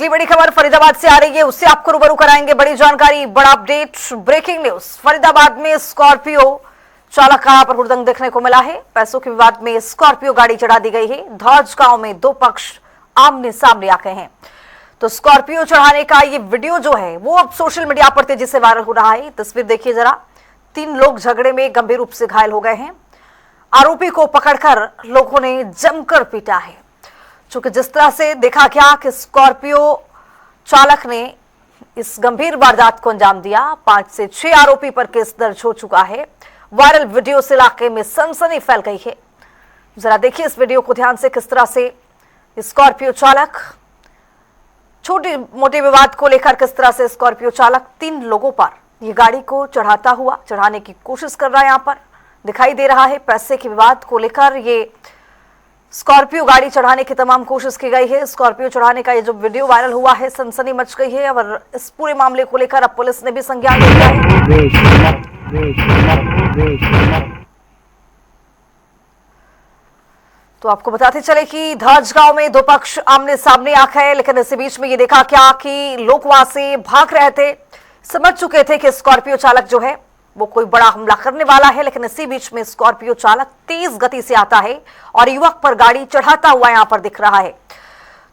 अगली बड़ी खबर फरीदाबाद से आ रही है, उससे आपको रूबरू कराएंगे। बड़ी जानकारी, बड़ा अपडेट, ब्रेकिंग न्यूज। फरीदाबाद में स्कॉर्पियो चालक का पर हुड़दंग देखने को मिला है। पैसों के विवाद में स्कॉर्पियो गाड़ी चढ़ा दी गई है। धौज गांव में दो पक्ष आमने सामने आ गए हैं। तो स्कॉर्पियो चढ़ाने का ये वीडियो जो है वो अब सोशल मीडिया पर तेजी से वायरल हो रहा है। तस्वीर देखिए जरा। 3 लोग झगड़े में गंभीर रूप से घायल हो गए हैं। आरोपी को पकड़कर लोगों ने जमकर पीटा है। चूंकि जिस तरह से देखा गया कि स्कॉर्पियो चालक ने इस गंभीर वारदात को अंजाम दिया, 5 से 6 आरोपी पर केस दर्ज हो चुका है। वायरल वीडियो से इलाके में सनसनी फैल गई है। जरा देखिए इस वीडियो को ध्यान से, किस तरह से स्कॉर्पियो चालक छोटे मोटे विवाद को लेकर किस तरह से स्कॉर्पियो चालक 3 लोगों पर ये गाड़ी को चढ़ाने की कोशिश कर रहा है। यहां पर दिखाई दे रहा है पैसे के विवाद को लेकर ये स्कॉर्पियो गाड़ी चढ़ाने की तमाम कोशिश की गई है। स्कॉर्पियो चढ़ाने का ये जो वीडियो वायरल हुआ है, सनसनी मच गई है। और इस पूरे मामले को लेकर अब पुलिस ने भी संज्ञान लिया है। तो आपको बताते चले कि धौज गांव में दो पक्ष आमने सामने आ गए, लेकिन इसी बीच में ये देखा क्या कि लोग वहां से भाग रहे थे। समझ चुके थे कि स्कॉर्पियो चालक जो है वो कोई बड़ा हमला करने वाला है, लेकिन इसी बीच में स्कॉर्पियो चालक तेज गति से आता है और युवक पर गाड़ी चढ़ाता हुआ यहां पर दिख रहा है।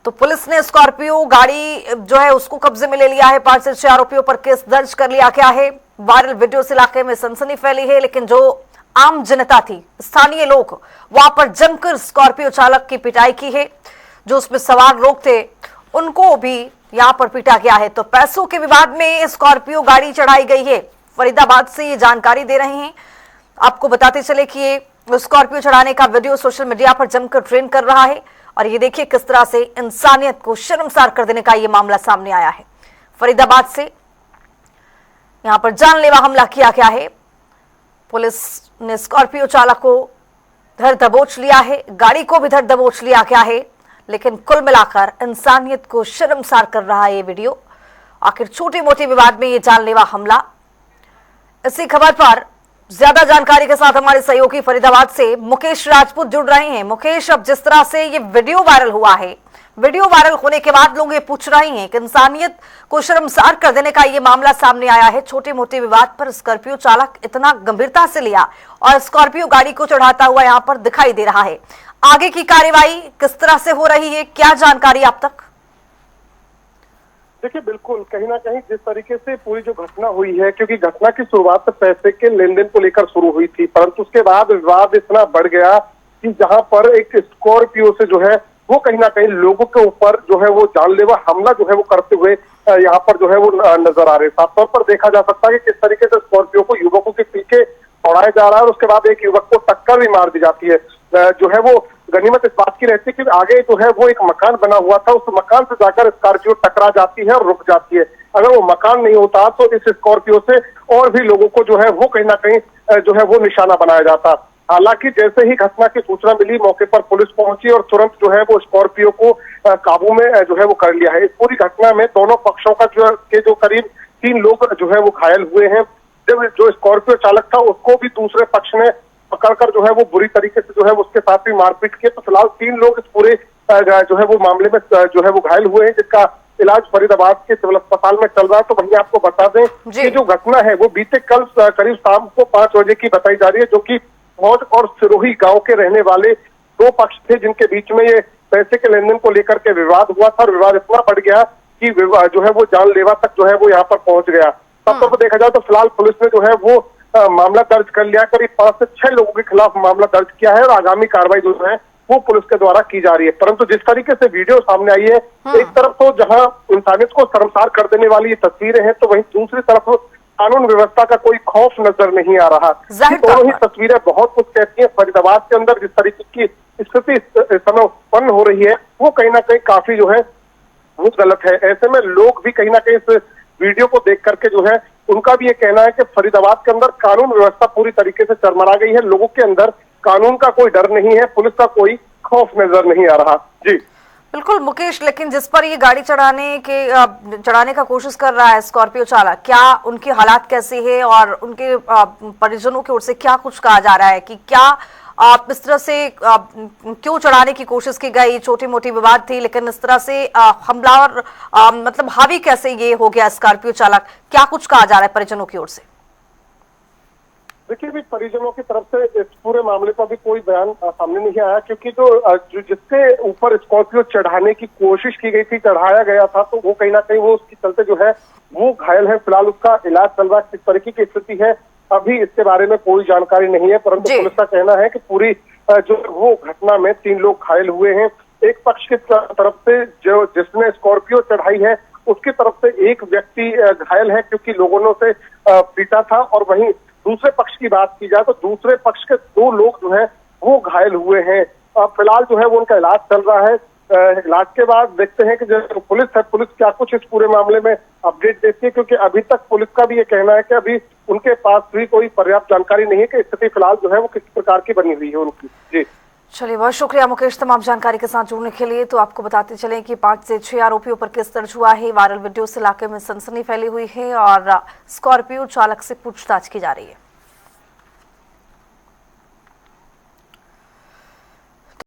तो पुलिस ने स्कॉर्पियो गाड़ी जो है उसको कब्जे में ले लिया है। 5 से 6 आरोपियों पर केस दर्ज कर लिया गया है। वायरल वीडियो से इलाके में सनसनी फैली है, लेकिन जो आम जनता थी, स्थानीय लोग, वहां पर जमकर स्कॉर्पियो चालक की पिटाई की है। जो उसमें सवार लोग थे उनको भी यहां पर पीटा गया है। तो पैसों के विवाद में स्कॉर्पियो गाड़ी चढ़ाई गई है। फरीदाबाद से ये जानकारी दे रहे हैं। आपको बताते चले कि ये स्कॉर्पियो चढ़ाने का वीडियो सोशल मीडिया पर जमकर ट्रेंड कर रहा है। और ये देखिए किस तरह से इंसानियत को शर्मसार कर देने का ये मामला सामने आया है। फरीदाबाद से यहां पर जानलेवा हमला किया गया है। पुलिस ने स्कॉर्पियो चालक को धर दबोच लिया है, गाड़ी को भी धर दबोच लिया गया है। लेकिन कुल मिलाकर इंसानियत को शर्मसार कर रहा है ये वीडियो। आखिर छोटे मोटे विवाद में ये जानलेवा हमला। इसी खबर पर ज्यादा जानकारी के साथ हमारे सहयोगी फरीदाबाद से मुकेश राजपूत जुड़ रहे हैं। मुकेश, अब जिस तरह से ये वीडियो वायरल हुआ है, वीडियो वायरल होने के बाद लोग ये पूछ रहे हैं कि इंसानियत को शर्मसार कर देने का ये मामला सामने आया है। छोटे मोटे विवाद पर स्कॉर्पियो चालक इतना गंभीरता से लिया और स्कॉर्पियो गाड़ी को चढ़ाता हुआ यहाँ पर दिखाई दे रहा है। आगे की कार्यवाही किस तरह से हो रही है, क्या जानकारी आप तक? देखिए, बिल्कुल कहीं ना कहीं जिस तरीके से पूरी जो घटना हुई है, क्योंकि घटना की शुरुआत तो पैसे के लेन देन को लेकर शुरू हुई थी, परंतु उसके बाद विवाद इतना बढ़ गया कि जहां पर एक स्कॉर्पियो से जो है वो कहीं ना कहीं लोगों के ऊपर जो है वो जानलेवा हमला जो है वो करते हुए यहाँ पर जो है वो नजर आ रहे। साफ तौर पर देखा जा सकता है कि किस तरीके से स्कॉर्पियो को युवकों के पीछे दौड़ाया जा रहा है और उसके बाद एक युवक को टक्कर भी मार दी जाती है। जो है वो गनीमत इस बात की रहती है कि आगे जो है वो एक मकान बना हुआ था, उस मकान से जाकर स्कॉर्पियो टकरा जाती है और रुक जाती है। अगर वो मकान नहीं होता तो इस स्कॉर्पियो से और भी लोगों को जो है वो कहीं ना कहीं जो है वो निशाना बनाया जाता। हालांकि जैसे ही घटना की सूचना मिली, मौके पर पुलिस पहुंची और तुरंत जो है वो स्कॉर्पियो को काबू में जो है वो कर लिया है। इस पूरी घटना में दोनों पक्षों का जो करीब 3 लोग जो है वो घायल हुए हैं। जब जो स्कॉर्पियो चालक था उसको भी दूसरे पक्ष ने पकड़कर जो है वो बुरी तरीके से जो है उसके साथ भी मारपीट की। तो फिलहाल 3 लोग इस पूरे जो है वो मामले में जो है वो घायल हुए हैं, जिसका इलाज फरीदाबाद के सिविल अस्पताल में चल रहा है। तो वहीं आपको बता दें कि जो घटना है वो बीते कल करीब शाम को 5 बजे की बताई जा रही है, जो कि मौज और सिरोही गांव के रहने वाले 2 पक्ष थे, जिनके बीच में ये पैसे के लेन देन को लेकर के विवाद हुआ था। और विवाद इतना बढ़ गया कि जो है वो जानलेवा तक जो है वो यहाँ पर पहुंच गया। तब तक देखा जाए तो फिलहाल पुलिस ने जो है वो मामला दर्ज कर लिया। करीब 5 से 6 लोगों के खिलाफ मामला दर्ज किया है और आगामी कार्रवाई जो है वो पुलिस के द्वारा की जा रही है। परंतु जिस तरीके से वीडियो सामने आई है, एक तरफ तो जहां इंसानियत को शर्मसार कर देने वाली ये तस्वीरें हैं, तो वहीं दूसरी तरफ कानून व्यवस्था का कोई खौफ नजर नहीं आ रहा। दोनों ही तस्वीरें बहुत कुछ कहती हैं। फरीदाबाद के अंदर जिस तरीके की स्थिति इस समय उत्पन्न हो रही है वो कहीं ना कहीं काफी जो है वो गलत है। ऐसे में लोग भी कहीं ना कहीं इस वीडियो को देख करके जो है उनका भी ये कहना है कि फरीदाबाद के अंदर कानून व्यवस्था पूरी तरीके से चरमरा गई है। लोगों के अंदर कानून का कोई डर नहीं है, पुलिस का कोई खौफ नजर नहीं आ रहा। जी बिल्कुल मुकेश, लेकिन जिस पर ये गाड़ी चढ़ाने का कोशिश कर रहा है स्कॉर्पियो चालक, क्या उनकी हालात कैसी है और उनके परिजनों की ओर से क्या कुछ कहा जा रहा है कि क्या आप इस तरह से क्यों चढ़ाने की कोशिश की गई? छोटी मोटी विवाद थी, लेकिन इस तरह से हमलावर मतलब हावी कैसे ये हो गया स्कॉर्पियो चालक? क्या कुछ कहा जा रहा है परिजनों की ओर से? देखिए, भी परिजनों की तरफ से इस पूरे मामले पर भी कोई बयान सामने नहीं आया, क्योंकि जिसके ऊपर स्कॉर्पियो चढ़ाने की कोशिश की गई थी, चढ़ाया गया था, तो वो कहीं ना कहीं वो उसके चलते जो है वो घायल है। फिलहाल उसका इलाज चल रहा है। किस तरीके की स्थिति है अभी इसके बारे में कोई जानकारी नहीं है, परंतु पुलिस का कहना है कि पूरी जो वो घटना में 3 लोग घायल हुए हैं। एक पक्ष की तरफ से जो जिसने स्कॉर्पियो चढ़ाई है उसकी तरफ से एक व्यक्ति घायल है, क्योंकि लोगों ने उसे पीटा था, और वहीं दूसरे पक्ष की बात की जाए तो दूसरे पक्ष के 2 लोग जो है वो घायल हुए हैं। फिलहाल जो है वो उनका इलाज चल रहा है। इलाज के बाद देखते हैं कि जो पुलिस है, पुलिस क्या कुछ इस पूरे मामले में अपडेट देती है, क्योंकि अभी तक पुलिस का भी ये कहना है कि अभी उनके पास भी कोई पर्याप्त जानकारी नहीं है कि स्थिति फिलहाल जो है वो किस प्रकार की बनी हुई है उनकी। जी चलिए, बहुत शुक्रिया मुकेश तमाम जानकारी के साथ जुड़ने के लिए। तो आपको बताते चलें कि 5 से 6 आरोपियों पर केस दर्ज हुआ है। वायरल वीडियो से इलाके में सनसनी फैली हुई है और स्कॉर्पियो चालक से पूछताछ की जा रही है।